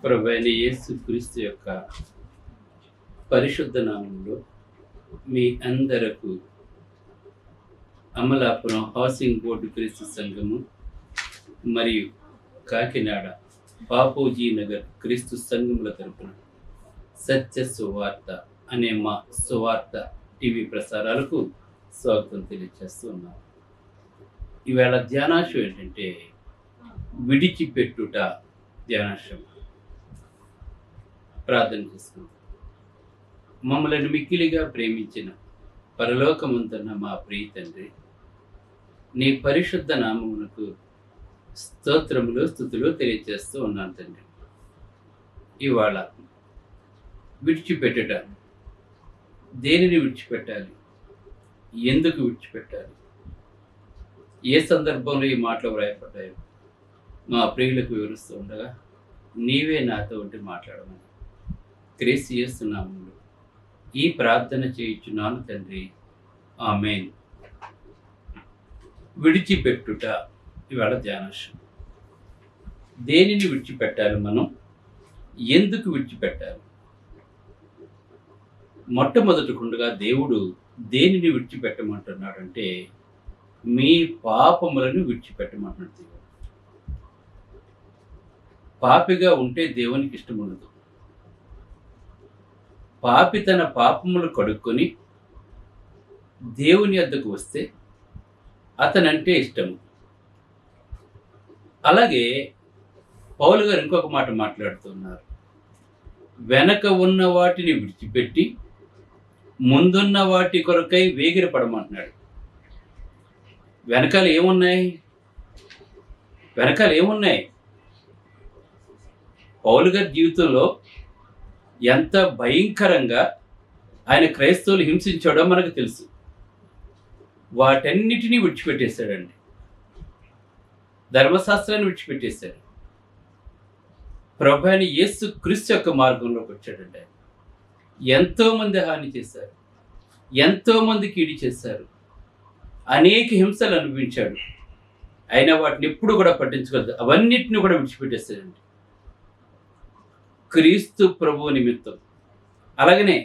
ప్రభువైన యేసు క్రీస్తు యొక్క పరిశుద్ధ నామంలో మీ అందరకు అమలాపురం హౌసింగ్ బోర్డు క్రీస్తు సంఘము మరియు కాకినాడ బాపూజీ నగర్ క్రీస్తు సంఘముల తరపున సత్య సువార్త అనే మా సువార్త టీవీ ప్రసారాలకు స్వాగతం తెలియజేస్తూ ఉన్నాం. ఈవేళ ధ్యానాంశం ఏంటంటే విడిచిపెట్టుట ధ్యానాంశం. ప్రార్థన చేసుకుందాం. మమ్మల్ని మిక్కిలిగా ప్రేమించిన పరలోకమంతున్న మా ప్రియ తండ్రి, నీ పరిశుద్ధ నామమునకు స్తోత్రములు స్తుతులు తెలియజేస్తూ ఉన్నాను తండ్రి. ఇవాళ విడిచిపెట్టుట, దేనిని విడిచిపెట్టాలి, ఎందుకు విడిచిపెట్టాలి, ఏ సందర్భంలో ఈ మాటలు వ్రాయపడ్డాయో మా ప్రియులకు వివరిస్తూ ఉండగా నీవే నాతో ఉండి మాట్లాడమని క్రీస్తు యేసు నామములో ఈ ప్రార్థన చేయుచున్నాను తండ్రి, ఆమేన్. విడిచిపెట్టుట ఇవాళ ధ్యానాంశం. దేనిని విడిచిపెట్టాలి, మనం ఎందుకు విడిచిపెట్టాలి? మొట్టమొదటికుండగా దేవుడు దేనిని విడిచిపెట్టమంటున్నాడంటే మీ పాపములను విడిచిపెట్టమంటున్నాడు. దేవుడు పాపిగా ఉంటే దేవునికి ఇష్టం ఉండదు. పాపి తన పాపములు కడుక్కొని దేవుని వద్దకు వస్తే అతనంటే ఇష్టము. అలాగే పౌలు గారు ఇంకొక మాట మాట్లాడుతున్నారు. వెనక ఉన్న వాటిని విడిచిపెట్టి ముందున్న వాటి కొరకై వేగిరపడమంటున్నాడు. వెనకాల ఏమున్నాయి? పౌలు గారి జీవితంలో ఎంత భయంకరంగా ఆయన క్రైస్తవులు హింసించాడో మనకు తెలుసు. వాటన్నిటినీ విడిచిపెట్టేశాడండి. ధర్మశాస్త్రాన్ని విడిచిపెట్టేశాడు. ప్రభు అయిన యేసు క్రీస్తు యొక్క మార్గంలోకి వచ్చాడండి. ఆయన ఎంతోమంది హాని చేశారు, ఎంతోమంది కీడి చేశారు, అనేక హింసలు అనుభవించాడు. అయినా వాటిని ఎప్పుడు కూడా పట్టించుకోవద్దు. అవన్నిటిని కూడా విడిచిపెట్టేశాడండి క్రీస్తు ప్రభువు నిమిత్తం. అలాగనే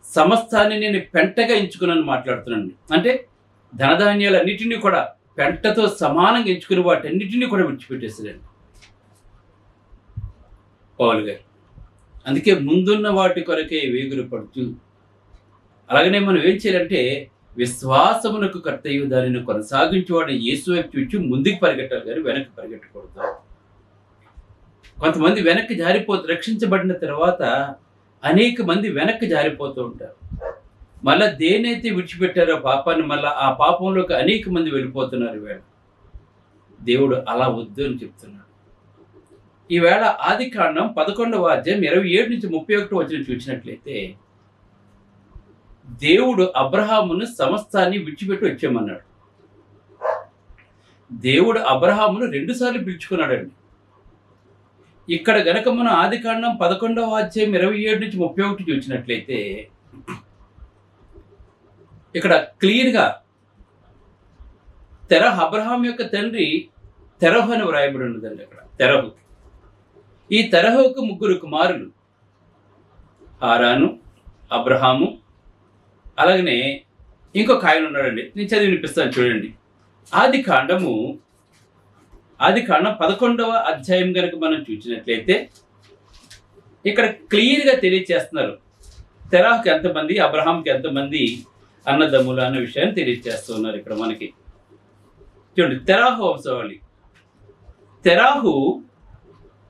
సమస్తాన్ని నేను పెంటగా ఎంచుకున్నాను మాట్లాడుతున్నాను. అంటే ధనధాన్యాలన్నిటినీ కూడా పెంటతో సమానంగా ఎంచుకుని వాటన్నిటినీ కూడా విడిచిపెట్టేసాడండి పౌలు గారు. అందుకే ముందున్న వాటి కొరకే వేగులు పడుతూ, అలాగనే మనం ఏం చేయాలంటే విశ్వాసమునకు కర్తయ్య దానిని కొనసాగించేవాడు యేసు వైపు చూచి ముందుకు పరిగెట్టాలి, కానీ వెనక్కి పరిగెట్టకూడదు. కొంతమంది వెనక్కి జారిపోతూ, రక్షించబడిన తర్వాత అనేక మంది వెనక్కి జారిపోతూ ఉంటారు. మళ్ళీ దేనైతే విడిచిపెట్టారో పాపాన్ని, మళ్ళీ ఆ పాపంలోకి అనేక మంది వెళ్ళిపోతున్నారు. ఈవేళ దేవుడు అలా వద్దు అని చెప్తున్నాడు. ఈవేళ ఆదికాండం 11వ అధ్యాయం 27 నుంచి 31 వచనం చూసినట్లయితే దేవుడు అబ్రహామును సమస్తాన్ని విడిచిపెట్టి వచ్చామన్నాడు. దేవుడు అబ్రహామును 2 సార్లు పిలుచుకున్నాడండి. ఇక్కడ గనక మనం ఆదికాండం 11వ అధ్యాయం 27 నుంచి 31 చూసినట్లయితే ఇక్కడ క్లియర్గా తెరహు, అబ్రహాం యొక్క తండ్రి తెరహు అని వ్రాయబడి ఉన్నదండి. అక్కడ తెరహు, ఈ తెరహుకు 3 కుమారులు, హారాను, అబ్రహాము, అలాగనే ఇంకొక ఆయన ఉన్నాడండి. నేను చదివి వినిపిస్తాను చూడండి. ఆదికాండం 11వ అధ్యాయం కనుక మనం చూసినట్లయితే ఇక్కడ క్లియర్గా తెలియజేస్తున్నారు తెరాహుకి ఎంతమంది, అబ్రహాంకి ఎంతమంది అన్నదమ్ములు అన్న విషయాన్ని తెలియజేస్తున్నారు. ఇక్కడ మనకి చూడండి, తెరాహు వంశావళి. తెరాహు,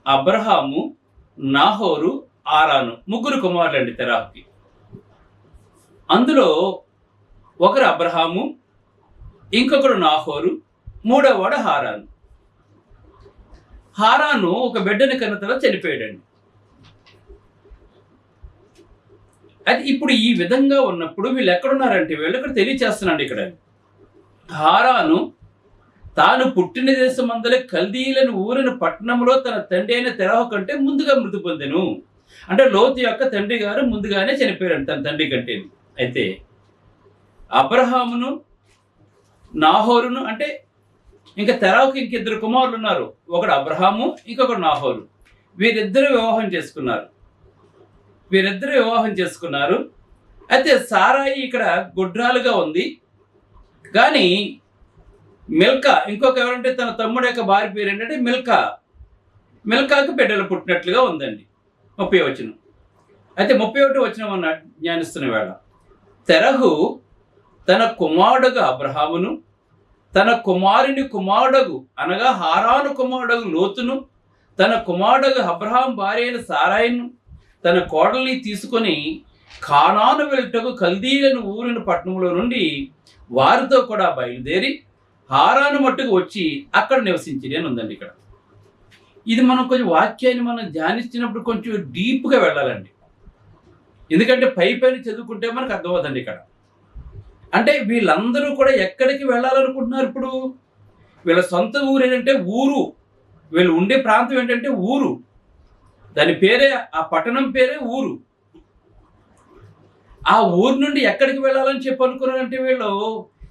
అబ్రహాము, నాహోరు, ఆరాను 3 కుమారులు అండి తెరాహుకి. అందులో ఒకరు అబ్రహాము, ఇంకొకరు నాహోరు, 3వ వాడు హారాను. హారాను ఒక బిడ్డని కన్న తర్వాత చనిపోయాడండి. అది ఇప్పుడు ఈ విధంగా ఉన్నప్పుడు వీళ్ళు ఎక్కడున్నారంటే వీళ్ళు ఇక్కడ తెలియచేస్తున్నాడు. ఇక్కడ హారాను తాను పుట్టిన దేశం అందరి కల్దీలను ఊరిన పట్టణంలో తన తండ్రి అయిన తెరహు కంటే ముందుగా మృతి పొందెను. అంటే లోతు యొక్క తండ్రి గారు ముందుగానే చనిపోయారు తన తండ్రి కంటే. అయితే అబ్రహామును నాహోరును అంటే ఇంకా తెరావుకి ఇంకిద్దరు కుమారులు ఉన్నారు. ఒకడు అబ్రహాము, ఇంకొకడు నాహోరు. వీరిద్దరు వివాహం చేసుకున్నారు. అయితే సారాయి ఇక్కడ గుడ్రాలుగా ఉంది. కానీ మిల్కా, ఇంకొక ఎవరంటే తన తమ్ముడు యొక్క భార్య పేరు ఏంటంటే మిల్కాకు బిడ్డలు పుట్టినట్లుగా ఉందండి. 30వ వచనం. అయితే 31వ వచనం అన్న జ్ఞానిస్తున్న వేళ తెరహు తన కుమారుడుగా అబ్రహామును, తన కుమారుని కుమారుడగు అనగా హారాను కుమారుడగు లోతును, తన కుమారుడగు అబ్రహాం భార్య అయిన సారాయిను, తన కోడల్ని తీసుకొని కానాను వెళ్ళటకు కల్దీలను ఊరిన పట్టణంలో నుండి వారితో కూడా బయలుదేరి హారాను మట్టుకు వచ్చి అక్కడ నివసించి అని ఉందండి. ఇక్కడ ఇది మనం కొంచెం వాక్యాన్ని మనం ధ్యానిస్తున్నప్పుడు కొంచెం డీప్గా వెళ్ళాలండి. ఎందుకంటే పైన చదువుకుంటే మనకు అర్థమవుతుంది. ఇక్కడ అంటే వీళ్ళందరూ కూడా ఎక్కడికి వెళ్ళాలనుకుంటున్నారు? ఇప్పుడు వీళ్ళ సొంత ఊరు ఏంటంటే ఊరు, వీళ్ళు ఉండే ప్రాంతం ఏంటంటే ఊరు, దాని పేరే, ఆ పట్టణం పేరే ఊరు. ఆ ఊరు నుండి ఎక్కడికి వెళ్ళాలని చెప్పి అనుకున్నారంటే వీళ్ళు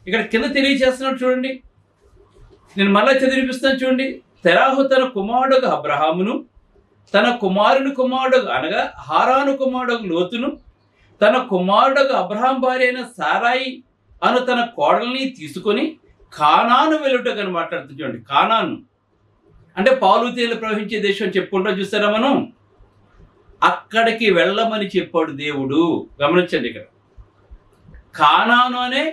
ఇక్కడ కింద తెలియజేస్తున్నాడు చూడండి. నేను మళ్ళా చదివిపిస్తాను చూడండి. తెరాహు తన కుమారుడుగా అబ్రహామును, తన కుమారుని కుమారుడు అనగా హారాను కుమారుడు లోతును, తన కుమారుడుగా అబ్రహాం భార్య అయిన సారాయి అను తన కోడల్ని తీసుకొని కానాను వెళ్ళుటకని మాట్లాడుతూ చూడండి. కానాను అంటే పాలు తేనెలు ప్రవహించే దేశం చెప్పుకుంటూ చూస్తారా మనం. అక్కడికి వెళ్ళమని చెప్పాడు దేవుడు. గమనించండి. ఇక్కడ కానాను అనే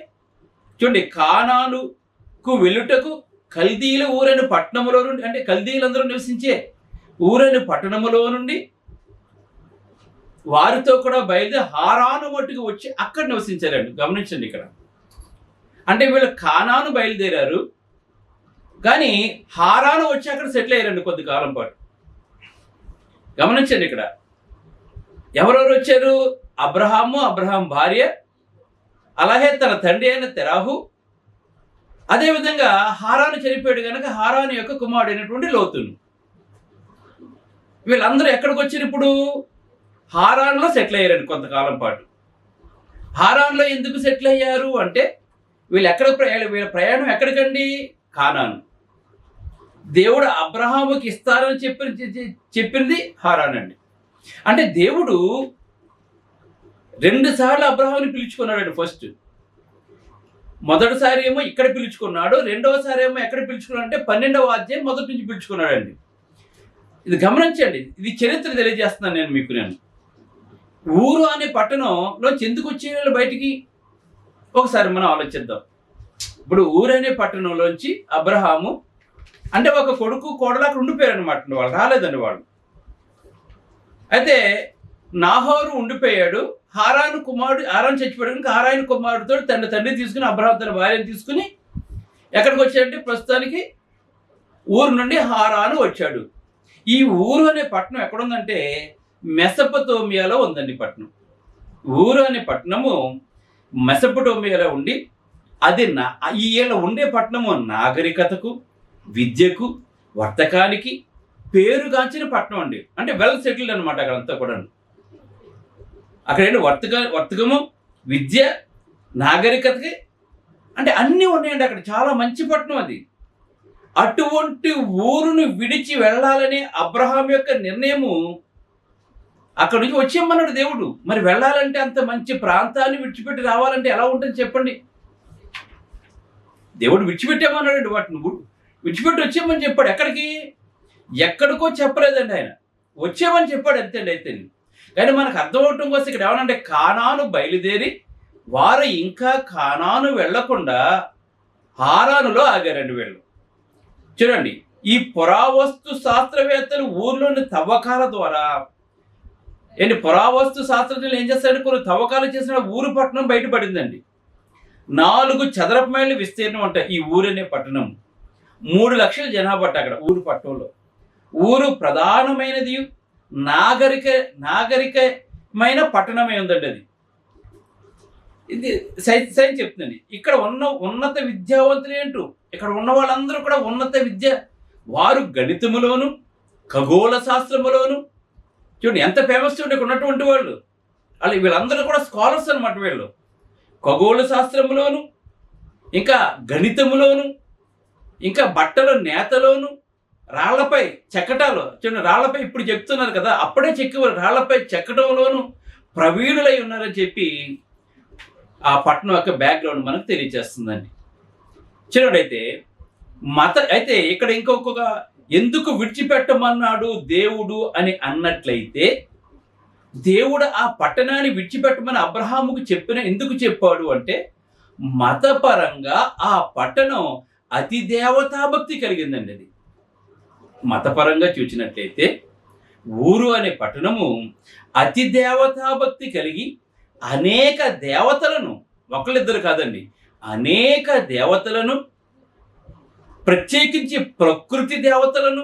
చూడండి, కానానుకు వెళ్ళుటకు కల్దీల ఊరైన పట్టణములో నుండి, అంటే కల్దీలందరూ నివసించే ఊరైన పట్టణములో నుండి వారితో కూడా బయలుదేరి హారాను మట్టుకు వచ్చి అక్కడ నివసించారండి. గమనించండి. ఇక్కడ అంటే వీళ్ళు కానాను బయలుదేరారు, కానీ హారాను వచ్చి అక్కడ సెటిల్ అయ్యారండి కొద్ది కాలం పాటు. గమనించండి. ఇక్కడ ఎవరెవరు వచ్చారు? అబ్రహాము, అబ్రహాం భార్య, అలాగే తన తండ్రి అయిన తెరాహు, అదేవిధంగా హారాను చనిపోయాడు కనుక హారాను యొక్క కుమారుడు అయినటువంటి లోతును. వీళ్ళందరూ ఎక్కడికి వచ్చారు? ఇప్పుడు హారాన్లో సెటిల్ అయ్యారండి కొంతకాలం పాటు. హారాన్లో ఎందుకు సెటిల్ అయ్యారు అంటే వీళ్ళ ప్రయాణం ఎక్కడికండి? కానాను. దేవుడు అబ్రహాముకి ఇస్తారని చెప్పింది హారాన్ అండి. అంటే దేవుడు 2 సార్లు అబ్రహాముని పిలుచుకున్నాడండి. ఫస్ట్ మొదటిసారి ఏమో ఇక్కడ పిలుచుకున్నాడు, రెండవసారి ఏమో ఎక్కడ పిలుచుకున్నాడు అంటే 12వ అధ్యాయం మొదటి నుంచి పిలుచుకున్నాడండి. ఇది గమనించండి. ఇది చరిత్ర తెలియజేస్తున్నాను నేను ఊరు అనే పట్టణంలో ఎందుకు వచ్చేవాళ్ళు బయటికి ఒకసారి మనం ఆలోచిద్దాం. ఇప్పుడు ఊరు అనే పట్టణంలోంచి అబ్రహాము అంటే ఒక కొడుకు కోడలు అక్కడ ఉండిపోయారు అనమాట. వాళ్ళు రాలేదండి వాళ్ళు. అయితే నాహోరు ఉండిపోయాడు. హారాను చచ్చిపోయాడు కనుక హారాను కుమారుడితో తండ్రి తీసుకుని అబ్రహాం తన భార్యను తీసుకుని ఎక్కడికి వచ్చాడంటే ప్రస్తుతానికి ఊరు నుండి హారాను వచ్చాడు. ఈ ఊరు అనే పట్టణం ఎక్కడుందంటే మెసపతోమియాలో ఉందండి పట్టణం. ఊరు అనే పట్టణము మెసపటోమియాలో ఉండి అది ఈయన ఉండే పట్టణము నాగరికతకు, విద్యకు, వర్తకానికి పేరుగాంచిన పట్టణం అండి. అంటే వెల్ సెటిల్డ్ అనమాట అక్కడంతా కూడా. అక్కడ ఏంటి వర్తకము, విద్య, నాగరికతకి అంటే అన్నీ ఉన్నాయండి అక్కడ. చాలా మంచి పట్టణం అది. అటువంటి ఊరును విడిచి వెళ్ళాలని అబ్రహాం యొక్క నిర్ణయము. అక్కడి నుంచి వచ్చేయమన్నాడు దేవుడు. మరి వెళ్ళాలంటే అంత మంచి ప్రాంతాన్ని విడిచిపెట్టి రావాలంటే ఎలా ఉంటుంది చెప్పండి. దేవుడు విడిచిపెట్టామన్నాడు. వాటిని విడిచిపెట్టి వచ్చేయమని చెప్పాడు. ఎక్కడికో చెప్పలేదండి ఆయన. వచ్చేయమని చెప్పాడు అంతేండి. అయితే కానీ మనకు అర్థమవటం కోసం ఇక్కడ ఏమనంటే కానాను బయలుదేరి వారు ఇంకా కానాను వెళ్లకుండా హారానులో ఆగారండి వీళ్ళు. చూడండి, ఈ పురావస్తు శాస్త్రవేత్తలు ఊర్లోని తవ్వకాల ద్వారా పురావస్తు శాస్త్రజ్ఞులు ఏం చేస్తారంటే కొన్ని తవ్వకాలు చేసిన ఊరు పట్టణం బయటపడిందండి. 4 చదరపు మైళ్ళ విస్తీర్ణం అంట ఈ ఊరనే పట్టణం. 3 లక్షల జనాభా అక్కడ ఊరు పట్టణంలో. ఊరు ప్రధానమైనది నాగరికమైన పట్టణమే ఉందండి అది. ఇది సైన్స్ చెప్తుంది. ఇక్కడ ఉన్నత విద్యావంతులు ఏంటో ఇక్కడ ఉన్న వాళ్ళందరూ కూడా ఉన్నత విద్య. వారు గణితములోను ఖగోళ శాస్త్రములోను చూడండి ఎంత ఫేమస్ చూడండి ఇక్కడ ఉన్నటువంటి వాళ్ళు. వీళ్ళందరూ కూడా స్కాలర్స్ అనమాట. వీళ్ళు ఖగోళ శాస్త్రములోను ఇంకా గణితములోను ఇంకా బట్టలు నేతలోను, రాళ్లపై చెక్కటాలు చూడండి, రాళ్లపై ఇప్పుడు చెప్తున్నారు కదా, అప్పుడే చెక్కేవారు. రాళ్లపై చెక్కటంలోను ప్రవీణులై ఉన్నారని చెప్పి ఆ పట్టణం యొక్క బ్యాక్గ్రౌండ్ మనకు తెలియజేస్తుందండి. చూడండి, అయితే ఇక్కడ ఇంకొక ఎందుకు విడిచిపెట్టమన్నాడు దేవుడు అని అన్నట్లయితే, దేవుడు ఆ పట్టణాన్ని విడిచిపెట్టమని అబ్రహాముకు ఎందుకు చెప్పాడు అంటే, మతపరంగా ఆ పట్టణం అతి దేవతాభక్తి కలిగిందండి. అది మతపరంగా చూసినట్లయితే ఊరు అనే పట్టణము అతి దేవతాభక్తి కలిగి అనేక దేవతలను, ఒకళ్ళిద్దరు కాదండి, అనేక దేవతలను, ప్రత్యేకించి ప్రకృతి దేవతలను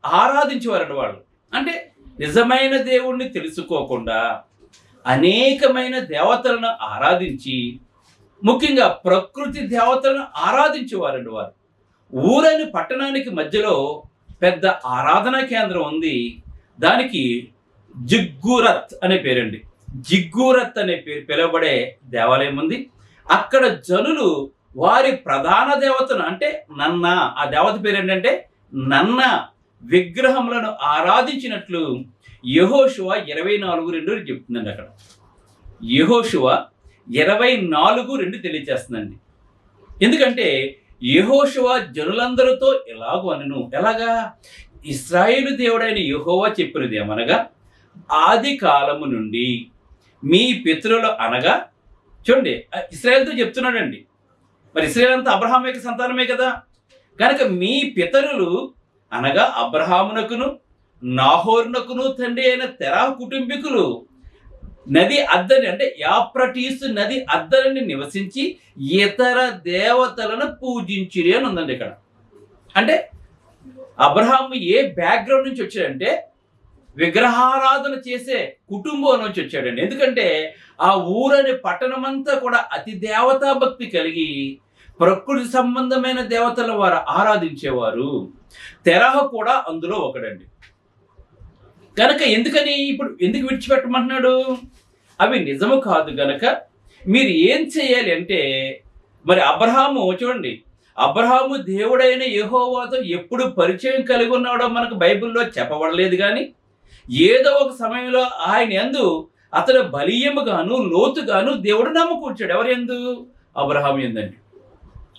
ఆరాధించేవారండి వాళ్ళు. అంటే నిజమైన దేవుణ్ణి తెలుసుకోకుండా అనేకమైన దేవతలను ఆరాధించి, ముఖ్యంగా ప్రకృతి దేవతలను ఆరాధించేవారండి వారు. ఊరని పట్టణానికి మధ్యలో పెద్ద ఆరాధనా కేంద్రం ఉంది. దానికి జిగ్గూరత్ అనే పేరండి. జిగ్గూరత్ అనే పేరు పిలువబడే దేవాలయం ఉంది. అక్కడ జనులు వారి ప్రధాన దేవతను, అంటే నన్న, ఆ దేవత పేరు ఏంటంటే నన్న విగ్రహములను ఆరాధించినట్లు యెహోషువ 24:2 చెప్తుందండి. అక్కడ యెహోషువ 24:2 తెలియజేస్తుందండి. ఎందుకంటే యెహోషువ జనులందరితో ఎలాగూ అనెను. ఎలాగా? ఇశ్రాయేలు దేవుడైన యెహోవా చెప్పినది ఏమనగా, ఆది కాలము నుండి మీ పితరులు అనగా, చూడండి ఇశ్రాయేలుతో చెప్తున్నాడండి. మరి ఇశ్రాయేలు అంతా అబ్రహాము యొక్క సంతానమే కదా. కనుక మీ పితరులు అనగా అబ్రహామునకును నాహోరునకును తండ్రి అయిన తెరాహు కుటుంబీకులు నది అద్దరిని, అంటే యాప్రటీసు నది అద్దరిని నివసించి ఇతర దేవతలను పూజించిరి అని ఉందండి ఇక్కడ. అంటే అబ్రహాము ఏ బ్యాక్గ్రౌండ్ నుంచి వచ్చాడంటే విగ్రహారాధన చేసే కుటుంబం నుంచి వచ్చాడండి. ఎందుకంటే ఆ ఊరని పట్టణమంతా కూడా అతి దేవతా భక్తి కలిగి ప్రకృతి సంబంధమైన దేవతల వారు ఆరాధించేవారు. తెరహు కూడా అందులో ఒకడండి. కనుక ఇప్పుడు ఎందుకు విడిచిపెట్టమంటున్నాడు? అవి నిజము కాదు గనక మీరు ఏం చేయాలి అంటే, మరి అబ్రహాము చూడండి, అబ్రహాము దేవుడైన యెహోవాతో ఎప్పుడు పరిచయం కలిగి ఉన్నాడో మనకు బైబిల్లో చెప్పబడలేదు. కానీ ఏదో ఒక సమయంలో ఆయన యందు అతడు బలీయముగాను లోతుగాను దేవుడు నమ్మకూర్చాడు. ఎవరి యందు? అబ్రహాము యందండి.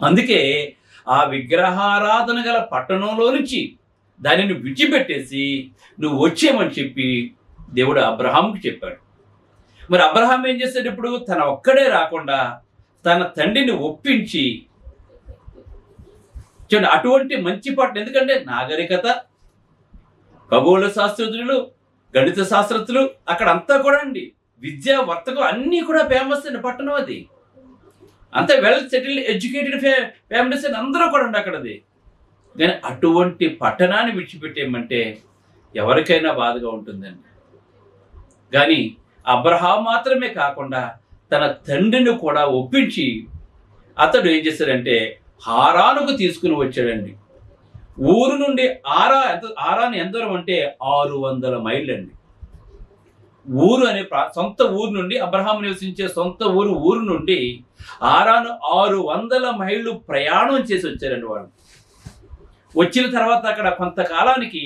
అందుకే ఆ విగ్రహారాధన గల పట్టణంలో నుంచి దానిని విడిచిపెట్టేసి నువ్వు వచ్చేయమని చెప్పి దేవుడు అబ్రహాముకి చెప్పాడు. మరి అబ్రహాం ఏం చేశాడు? ఇప్పుడు తన ఒక్కడే రాకుండా తన తండ్రిని ఒప్పించి, చూడండి అటువంటి మంచి పట్టణం. ఎందుకంటే నాగరికత, ఖగోళ శాస్త్రజ్ఞులు, గణిత శాస్త్రజ్ఞులు అక్కడ అంతా కూడా అండి, విద్య, వర్తకం అన్నీ కూడా ఫేమస్ అండి పట్టణం. అది అంతా వెల్ సెటిల్డ్ ఎడ్యుకేటెడ్ ఫ్యామిలీస్ అని అందరూ కూడా ఉండి అక్కడది. కానీ అటువంటి పట్టణాన్ని విడిచిపెట్టేయమంటే ఎవరికైనా బాధగా ఉంటుందండి. కానీ అబ్రహాం మాత్రమే కాకుండా తన తండ్రిని కూడా ఒప్పించి అతడు ఏం చేశాడంటే హారానుకు తీసుకుని వచ్చాడండి. ఊరు నుండి ఆరాను ఎంత దూరం అంటే 600 మైళ్ళు అండి. ఊరు అనే సొంత ఊరు నుండి, అబ్రహాం నివసించే సొంత ఊరు నుండి ఆరాను 600 మైళ్ళు ప్రయాణం చేసి వచ్చారండి వాళ్ళు. వచ్చిన తర్వాత అక్కడ కొంతకాలానికి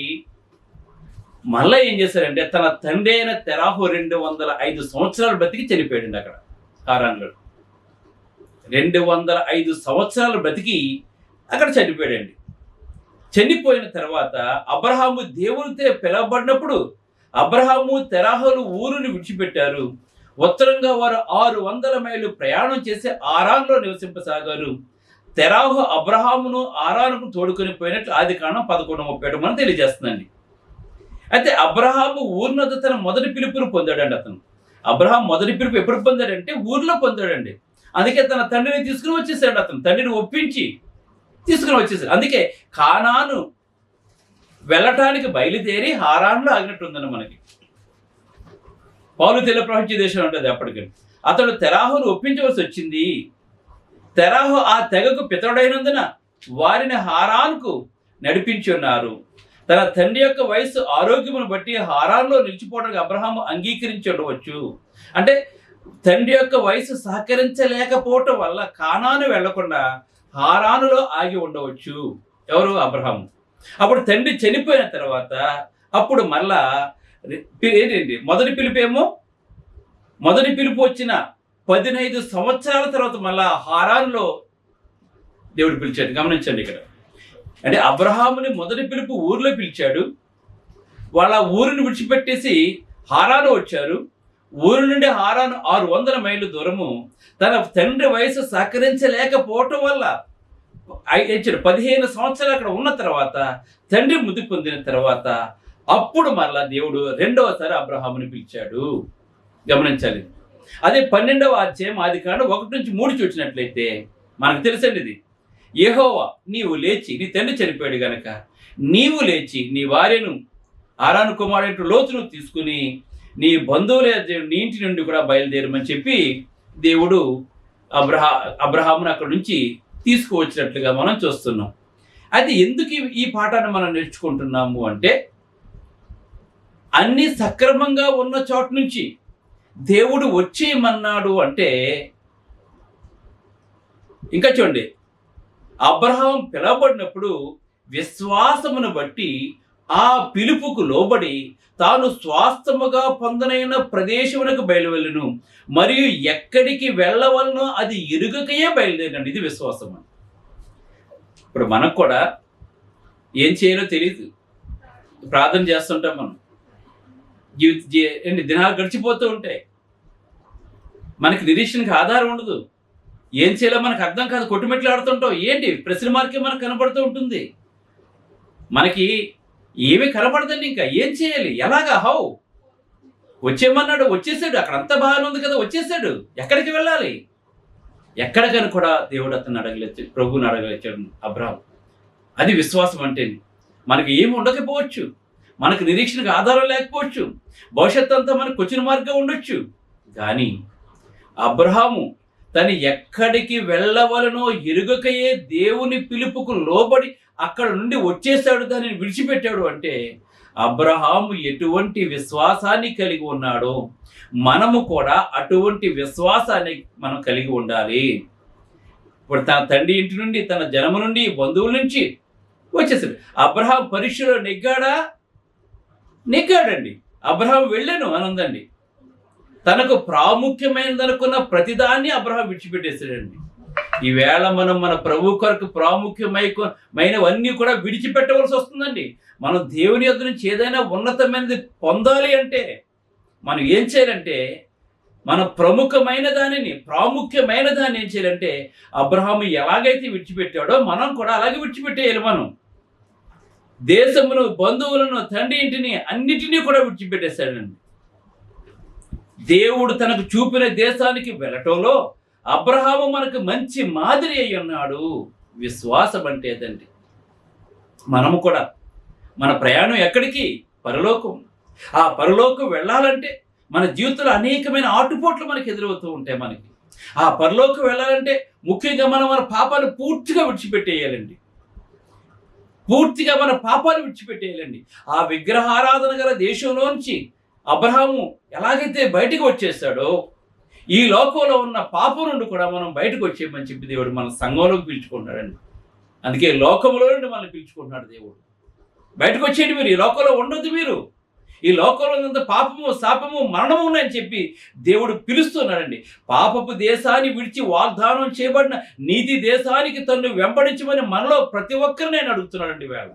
మళ్ళీ ఏం చేశారంటే తన తండ్రి అయిన తెరాహు 205 సంవత్సరాలు బ్రతికి చనిపోయాడండి అక్కడ హారాన్లో. 205 సంవత్సరాలు బ్రతికి అక్కడ చనిపోయాడండి. చనిపోయిన తర్వాత అబ్రహాము దేవునితో పిలవబడినప్పుడు అబ్రహాము తెరాహులు ఊరుని విడిచిపెట్టారు. ఉత్తరంగా వారు 600 మైళ్ళు ప్రయాణం చేసి ఆరాన్లో నివసింపసాగారు. తెరాహు అబ్రహామును ఆరానుకు తోడుకొని పోయినట్లు ఆదికాండం 11:37 మనం తెలియజేస్తుందండి. అయితే అబ్రహాము ఊరినొద్ద తన మొదటి పిలుపును పొందాడండి. అబ్రహాం మొదటి పిలుపు ఎప్పుడు పొందాడంటే ఊర్లో పొందాడండి. అందుకే తన తండ్రిని తీసుకుని వచ్చేసాడు. తండ్రిని ఒప్పించి తీసుకుని వచ్చేసాడు. అందుకే కానాను వెళ్ళటానికి బయలుదేరి హారాన్లో ఆగినట్టుందని మనకి. పౌలు తెల ప్రపంచ దేశం ఉంటుంది. అప్పటికి అతడు తెరాహును ఒప్పించవలసి వచ్చింది. తెరాహు ఆ తెగకు పితరుడైనందున వారిని హారాన్కు నడిపించి ఉన్నారు. తన తండ్రి యొక్క వయసు ఆరోగ్యమును బట్టి హారాన్లో నిలిచిపోవడానికి అబ్రహాము అంగీకరించి ఉండవచ్చు. అంటే తండ్రి యొక్క వయసు సహకరించలేకపోవటం వల్ల కానాను వెళ్లకుండా హారానులో ఆగి ఉండవచ్చు. ఎవరు? అబ్రహాము. అప్పుడు తండ్రి చనిపోయిన తర్వాత అప్పుడు మళ్ళా ఏంటండి మొదటి పిలుపు వచ్చిన 15 సంవత్సరాల తర్వాత మళ్ళా హారానులో దేవుడు పిలిచాడు. గమనించండి ఇక్కడ. అంటే అబ్రహాముని మొదటి పిలుపు ఊరిలో పిలిచాడు. వాళ్ళ ఊరిని విడిచిపెట్టేసి హారాను వచ్చారు. ఊరు నుండి హారాను 600 మైళ్ళు దూరము. తన తండ్రి వయసు సహకరించలేకపోవటం వల్ల 15 సంవత్సరాలు అక్కడ ఉన్న తర్వాత తండ్రి మృతి పొందిన తర్వాత అప్పుడు మరలా దేవుడు రెండవసారి అబ్రహాముని పిలిచాడు. గమనించాలి. అదే 12వ అధ్యాయం ఆదికాండం 1-3 చూసినట్లయితే మనకు తెలుసండి ఇది. యెహోవా నీవు లేచి, నీ తండ్రి చనిపోయాడు గనక నీవు లేచి నీ భార్యను హారాను కుమారుడు లోతును తీసుకుని నీ బంధువుల నీ ఇంటి నుండి కూడా బయలుదేరమని చెప్పి దేవుడు అబ్రహామును అక్కడి నుంచి తీసుకువచ్చినట్లుగా మనం చూస్తున్నాం. అయితే ఎందుకు ఈ పాఠాన్ని మనం నేర్చుకుంటున్నాము అంటే, అన్ని సక్రమంగా ఉన్న చోటు నుంచి దేవుడు వచ్చేయమన్నాడు అంటే, ఇంకా చూడండి, అబ్రహాం పిలవబడినప్పుడు విశ్వాసమును బట్టి ఆ పిలుపుకు లోబడి తాను స్వాస్థముగా పొందనైన ప్రదేశమునకు బయలువెళ్ళును, మరియు ఎక్కడికి వెళ్ళవలనో అది ఎరుగకయే బయలుదేరండి. ఇది విశ్వాసం. ఇప్పుడు మనకు కూడా ఏం చేయాలో తెలియదు. ప్రార్థన చేస్తుంటాం మనం. దినాలు గడిచిపోతూ ఉంటాయి. మనకి నిరీక్షణకి ఆధారం ఉండదు. ఏం చేయాలో మనకు అర్థం కాదు. కొట్టుమెట్లు ఆడుతుంటాం. ఏంటి ప్రశ్న మార్కే మనకు కనపడుతూ ఉంటుంది. మనకి ఏమీ కనపడదండి. ఇంకా ఏం చేయాలి? ఎలాగా? హౌ? వచ్చేయమన్నాడు, వచ్చేసాడు. అక్కడ అంతా బాగానే ఉంది కదా, వచ్చేసాడు. ఎక్కడికి వెళ్ళాలి? ఎక్కడికని కూడా దేవుడు అతను అడగలేదు, ప్రభువుని అడగలేచాడు అబ్రహాం. అది విశ్వాసం అంటే. మనకి ఏమి ఉండకపోవచ్చు, మనకు నిరీక్షణకు ఆధారం లేకపోవచ్చు, భవిష్యత్తు అంతా మనకు క్వశ్చన్ మార్క్గా ఉండొచ్చు. కానీ అబ్రహాము తను ఎక్కడికి వెళ్ళవలనో ఎరుగకయే దేవుని పిలుపుకు లోబడి అక్కడ నుండి వచ్చేసాడు, దానిని విడిచిపెట్టాడు. అంటే అబ్రహాము ఎటువంటి విశ్వాసాన్ని కలిగి ఉన్నాడో మనము కూడా అటువంటి విశ్వాసాన్ని మనం కలిగి ఉండాలి. ఇప్పుడు తన తండ్రి ఇంటి నుండి, తన జనము నుండి, బంధువుల నుంచి వచ్చేసాడు. అబ్రహాం పరీక్షలో నెగ్గాడండి. అబ్రహాం వెళ్ళాను అని ఉందండి. తనకు ప్రాముఖ్యమైనదనుకున్న ప్రతిదాన్ని అబ్రహాం విడిచిపెట్టేశాడండి. ఈవేళ మనం మన ప్రభు కొరకు ప్రాముఖ్యమైనవన్నీ కూడా విడిచిపెట్టవలసి వస్తుందండి. మనం దేవుని యొద్ద నుంచి ఏదైనా ఉన్నతమైనది పొందాలి అంటే మనం ఏం చేయాలంటే, మన ప్రాముఖ్యమైన దాన్ని ఏం చేయాలంటే, అబ్రహాము ఎలాగైతే విడిచిపెట్టాడో మనం కూడా అలాగే విడిచిపెట్టేయాలి. మనం దేశమును, బంధువులను, తండ్రి ఇంటిని అన్నిటినీ కూడా విడిచిపెట్టేశాడండి. దేవుడు తనకు చూపిన దేశానికి వెళ్ళటంలో అబ్రహాము మనకు మంచి మాదిరి అయి ఉన్నాడు. విశ్వాసం అంటే అదండి. మనము కూడా మన ప్రయాణం ఎక్కడికి? పరలోకం. ఆ పరలోకం వెళ్ళాలంటే మన జీవితంలో అనేకమైన ఆటుపోట్లు మనకి ఎదురవుతూ ఉంటాయి. మనకి ఆ పరలోకం వెళ్ళాలంటే ముఖ్యంగా మనం మన పాపాలు పూర్తిగా విడిచిపెట్టేయాలండి. ఆ విగ్రహారాధన గల దేశంలోంచి అబ్రహాము ఎలాగైతే బయటకు వచ్చేసాడో, ఈ లోకంలో ఉన్న పాపం నుండి కూడా మనం బయటకు వచ్చేయమని చెప్పి దేవుడు మన సంఘంలోకి పిలుచుకుంటున్నాడండి. అందుకే లోకంలో నుండి మనల్ని పిలుచుకుంటున్నాడు దేవుడు. బయటకు వచ్చేయండి, మీరు ఈ లోకంలో ఉండొద్దు. మీరు ఈ లోకంలో ఉన్నంత పాపము, శాపము, మరణము ఉన్నాయని చెప్పి దేవుడు పిలుస్తున్నాడండి. పాపపు దేశాన్ని విడిచి వాగ్దానం చేయబడిన నీతి దేశానికి తన్ను వెంబడించమని మనలో ప్రతి ఒక్కరిని నేను అడుగుతున్నాడండి. వేళ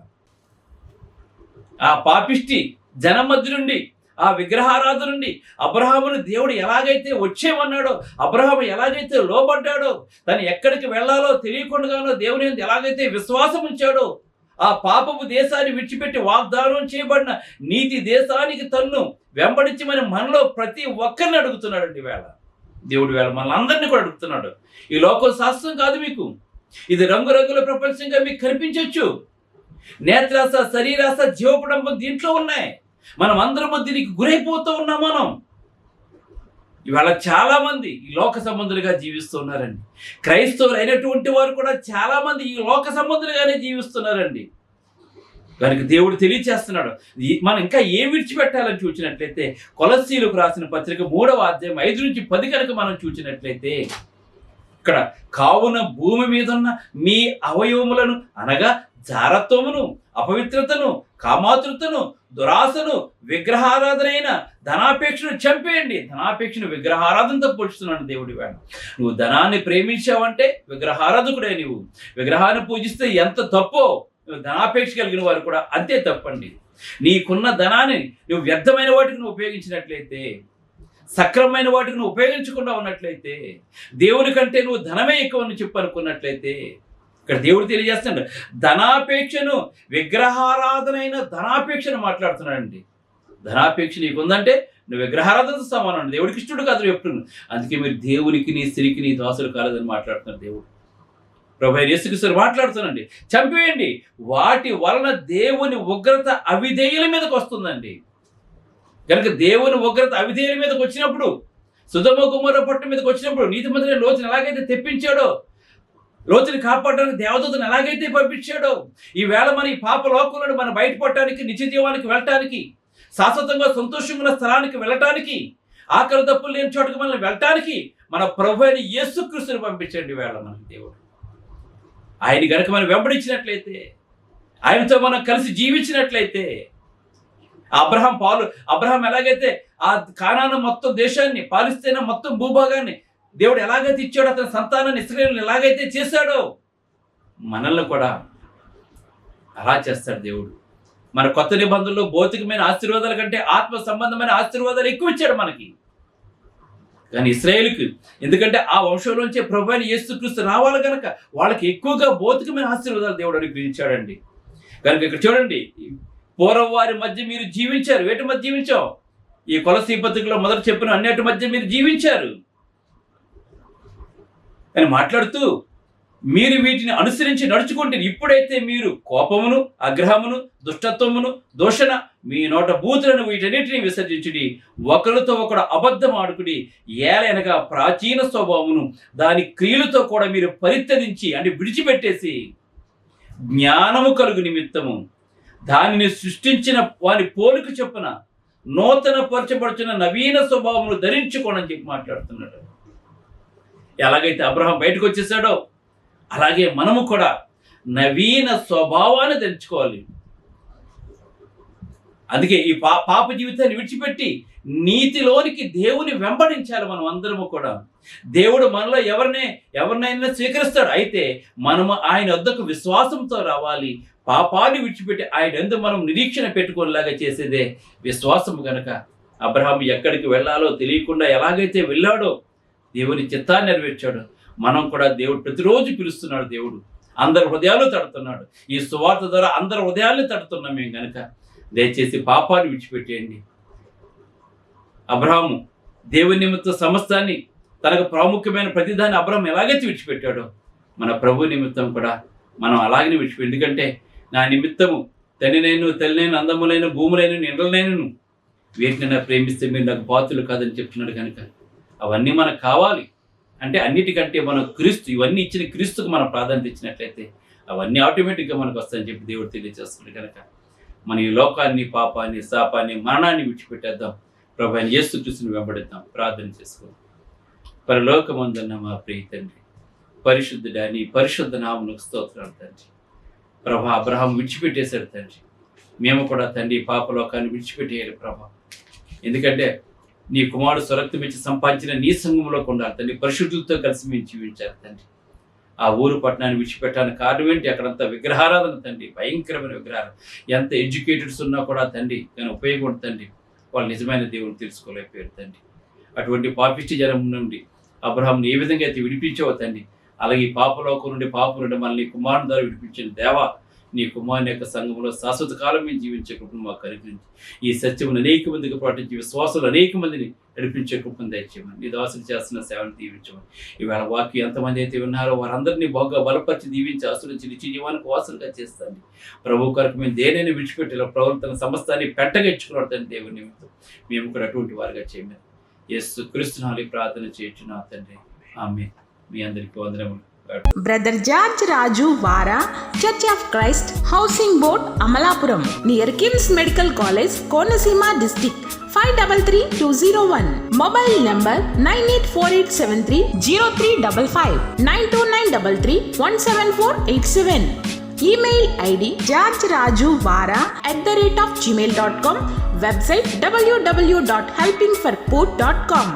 ఆ పాపిష్టి జనం మధ్య నుండి, ఆ విగ్రహారాధన నుండి అబ్రహామును దేవుడు ఎలాగైతే వచ్చేమన్నాడో, అబ్రహాము ఎలాగైతే లోబడ్డాడో, తను ఎక్కడికి వెళ్ళాలో తెలియకుండానో దేవుని ఎలాగైతే విశ్వాసం ఉంచాడో, ఆ పాపపు దేశాన్ని విడిచిపెట్టి వాగ్దానం చేయబడిన నీతి దేశానికి తన్ను వెంబడించమని మనలో ప్రతి ఒక్కరిని అడుగుతున్నాడండి. వేళ దేవుడు వేళ మనల్ని అందరినీ కూడా అడుగుతున్నాడు. ఈ లోకం శాస్త్రం కాదు మీకు. ఇది రంగురంగుల ప్రపంచంగా మీకు కనిపించవచ్చు. నేత్రాస, శరీరాస, జీవపడంబం దీంట్లో ఉన్నాయి. మనం అందరము దీనికి గురైపోతూ ఉన్నాం. మనం ఇవాళ చాలా మంది ఈ లోక సంబంధులుగా జీవిస్తున్నారండి. క్రైస్తవులు అయినటువంటి వారు కూడా చాలా మంది ఈ లోక సంబంధులుగానే జీవిస్తున్నారండి. కనుక దేవుడు తెలియచేస్తున్నాడు, మనం ఇంకా ఏం విడిచిపెట్టాలని చూసినట్లయితే, కొలస్సీలకు రాసిన పత్రిక 3వ అధ్యాయం 5-10 కనుక మనం చూసినట్లయితే, ఇక్కడ కావున భూమి మీద ఉన్న మీ అవయవములను అనగా జారత్వమును, అపవిత్రతను, కామాతృతను, దురాశను, విగ్రహారాధనైన ధనాపేక్షను చంపేయండి. ధనాపేక్షను విగ్రహారాధనతో పోల్చుతున్నాడు దేవుడి వేళ. నువ్వు ధనాన్ని ప్రేమించావంటే విగ్రహారాధకుడే. నువ్వు విగ్రహాన్ని పూజిస్తే ఎంత తప్పో, నువ్వు ధనాపేక్ష కలిగిన వారు కూడా అంతే తప్పండి. నీకున్న ధనాన్ని నువ్వు వ్యర్థమైన వాటికి నువ్వు ఉపయోగించినట్లయితే, సక్రమమైన వాటికి నువ్వు ఉపయోగించకుండా ఉన్నట్లయితే, దేవుని కంటే నువ్వు ధనమే ఎక్కువ అని చెప్పి అనుకున్నట్లయితే, ఇక్కడ దేవుడు తెలియజేస్తున్నాడు ధనాపేక్షను, విగ్రహారాధనైన ధనాపేక్షను మాట్లాడుతున్నాడండి. ధనాపేక్ష నీకుందంటే నువ్వు విగ్రహారాధనతో సమానం. దేవుడికి ఇష్టడు కాదు చెప్తున్నాను. అందుకే మీరు దేవునికి నీ స్త్రీకి నీ దాసులు కాలేదని మాట్లాడుతున్నారు దేవుడు. ప్రభువైన యేసుక్రీస్తు మాట్లాడుతున్నాండి, చంపేయండి. వాటి వలన దేవుని ఉగ్రత అవిధేయుల మీదకి వస్తుందండి. కనుక దేవుని ఉగ్రత అవిధేయుల మీదకి వచ్చినప్పుడు, సొదొమ గొమొర్రా పట్టణం మీదకి వచ్చినప్పుడు, నీతిమంతుడైన లోతుని ఎలాగైతే తెప్పించాడో, లోతుని కాపాడడానికి దేవదూతను ఎలాగైతే పంపించాడో, ఈవేళ మన ఈ పాప లోకంలో మనం బయటపడటానికి, నిత్య జీవానికి వెళ్ళటానికి, శాశ్వతంగా సంతోషంగా ఉన్న స్థలానికి వెళ్ళటానికి, ఆకలి తప్పులు లేని చోటుకు మనల్ని వెళ్ళటానికి మన ప్రభు అయిన యేసుక్రీస్తుని పంపించండి వేళ మనకి దేవుడు. ఆయన గనక మనం వెంబడించినట్లయితే, ఆయనతో మనం కలిసి జీవించినట్లయితే, అబ్రహాం ఎలాగైతే ఆ కానాను మొత్తం దేశాన్ని, పాలిస్తీనా మొత్తం భూభాగాన్ని దేవుడు ఎలాగైతే ఇచ్చాడో, అతని సంతానాన్ని ఇశ్రాయేలును ఎలాగైతే చేశాడో, మనల్ని కూడా అలా చేస్తాడు దేవుడు. మన కొత్త నిబంధనలో భౌతికమైన ఆశీర్వాదాల కంటే ఆత్మ సంబంధమైన ఆశీర్వాదాలు ఎక్కువ ఇచ్చాడు మనకి. కానీ ఇశ్రాయేలుకి, ఎందుకంటే ఆ వంశంలోంచే ప్రభు అయిన యేసుక్రీస్తు రావాలి కనుక వాళ్ళకి ఎక్కువగా భౌతికమైన ఆశీర్వాదాలు దేవుడు అనుగ్రహించాడండి. కనుక ఇక్కడ చూడండి, పూర్వం వారి మధ్య మీరు జీవించారు. వేటి మధ్య జీవించాం? ఈ కొలసీ పత్రికలో మొదట చెప్పిన అన్నిటి మధ్య మీరు జీవించారు అని మాట్లాడుతూ, మీరు వీటిని అనుసరించి నడుచుకుంటే ఇప్పుడైతే మీరు కోపమును, అగ్రహమును, దుష్టత్వమును, దూషణ, మీ నోట బూతులను వీటన్నిటిని విసర్జించుడి. ఒకరితో ఒకడు అబద్ధం ఆడుకుడి. ఏలైనగా ప్రాచీన స్వభావమును దాని క్రియలతో కూడా మీరు పరిత్యజించి అంటే విడిచిపెట్టేసి, జ్ఞానము కలుగు నిమిత్తము దానిని సృష్టించిన వాని పోలిక చొప్పున నూతన పరచబడుచున్న నవీన స్వభావమును ధరించుకోనని చెప్పి మాట్లాడుతున్నాడు. ఎలాగైతే అబ్రహాం బయటకు వచ్చేసాడో అలాగే మనము కూడా నవీన స్వభావాన్ని ధరించుకోవాలి. అందుకే ఈ పాప జీవితాన్ని విడిచిపెట్టి నీతిలోనికి దేవుని వెంబడించాలి. మనం అందరము కూడా దేవుడు మనలో ఎవరినైనా స్వీకరిస్తాడు. అయితే మనము ఆయన వద్దకు విశ్వాసంతో రావాలి. పాపాన్ని విడిచిపెట్టి ఆయన యందు మనం నిరీక్షణ పెట్టుకునేలాగా చేసేదే విశ్వాసము. కనుక అబ్రహాం ఎక్కడికి వెళ్ళాలో తెలియకుండా ఎలాగైతే వెళ్ళాడో, దేవుని చిత్తాన్ని నెరవేర్చాడు. మనం కూడా దేవుడు ప్రతిరోజు పిలుస్తున్నాడు. దేవుడు అందరి హృదయాలు తడుతున్నాడు. ఈ సువార్త ద్వారా అందరి హృదయాలను తడుతున్నాం మేము. కనుక దయచేసి పాపాన్ని విడిచిపెట్టేయండి. అబ్రహాము దేవుని నిమిత్తం సమస్తాన్ని, తనకు ప్రాముఖ్యమైన ప్రతిదాన్ని అబ్రహాం ఎలాగైతే విడిచిపెట్టాడో, మన ప్రభు నిమిత్తం కూడా మనం అలాగనే విడిచిపెట్టి, ఎందుకంటే నా నిమిత్తము తల్లినైన తల్లినైన అందములైన భూములైన ఎండలనైనను వీటిని ప్రేమిస్తే మీరు నాకు పాత్రులు కాదని చెప్తున్నాడు. కనుక అవన్నీ మనకు కావాలి అంటే అన్నిటికంటే మనం క్రీస్తు, ఇవన్నీ ఇచ్చిన క్రీస్తుకు మనం ప్రాధాన్యత ఇచ్చినట్లయితే అవన్నీ ఆటోమేటిక్గా మనకు వస్తాయని చెప్పి దేవుడు తెలియజేస్తున్నాడు. కనుక మన ఈ లోకాన్ని, పాపాన్ని, శాపాన్ని, మరణాన్ని విడిచిపెట్టేద్దాం. ప్రభు అయిన యేసుక్రీస్తుని వెంబడిద్దాం. ప్రార్థన చేసుకోండి. పరలోకమందున్న మా ప్రియ తండ్రి, పరిశుద్ధుడా, నీ పరిశుద్ధ నామమునకు స్తోత్రాలు తండ్రి. ప్రభా, అబ్రహాం విడిచిపెట్టేశాడు తండ్రి. మేము కూడా తండ్రి పాపలోకాన్ని విడిచిపెట్టేయాలి ప్రభా. ఎందుకంటే నీ కుమారుడు స్వరక్తం ఇచ్చి సంపాదించిన నీ సంఘంలో ఉండాలి తండ్రి. పరిశుద్ధులతో కలిసి మేము జీవించాలి తండ్రి. ఆ ఊరు పట్టణాన్ని విడిచిపెట్టడానికి కారణం ఏంటి? అక్కడంతా విగ్రహారాధన తండ్రి, భయంకరమైన విగ్రహారాధన. ఎంత ఎడ్యుకేటెడ్స్ ఉన్నా కూడా తండ్రి కానీ ఉపయోగం తండ్రి, వాళ్ళు నిజమైన దేవుని తెలుసుకోలేకపోయారు తండ్రి. అటువంటి పాపిష్టి జనం నుండి అబ్రహాంని ఏ విధంగా అయితే విడిపించావో తండ్రి, అలాగే ఈ పాపలోకం నుండి మనల్ని కుమారుని ద్వారా విడిపించిన దేవా, నీ కుమారుని యొక్క సంఘంలో శాశ్వత కాలం మేము జీవించే కృపను మాకు అనుగ్రహించి, ఈ సత్యమును అనేక మందికి పాటించి విశ్వాసాలు అనేక మందిని నడిపించే కృపను దయచేయమని, నీ దాసులు చేస్తున్న సేవను దీవించమని. ఈవేళ వాక్యం ఎంతమంది అయితే ఉన్నారో వారందరినీ బాగా బలపరిచి దీవించి ఆశ్రయించి నిత్య జీవానికి వాసులుగా చేస్తాను. ప్రభు కొరకు మేము దేనైనా విడిచిపెట్టేలా ప్రవర్తన సమస్తాన్ని పెట్టగా ఇచ్చుకున్నాడు దేవుని నిమిత్తం మేము కూడా అటువంటి వారుగా చేయమని యేసు క్రీస్తు నామములో ప్రార్థన చేయుచున్నాను తండ్రి. ఆమేన్. మీ అందరికీ వందనములు. బ్రదర్ జార్జ్ రాజు వారా, church of Christ, housing board, Amalapuram, near KIMS medical college, Konaseema district 533201. Mobile number 9848730355, 92933174174. Email ID georgerajuvara@gmail.com. Website www.helpingforpoor.com.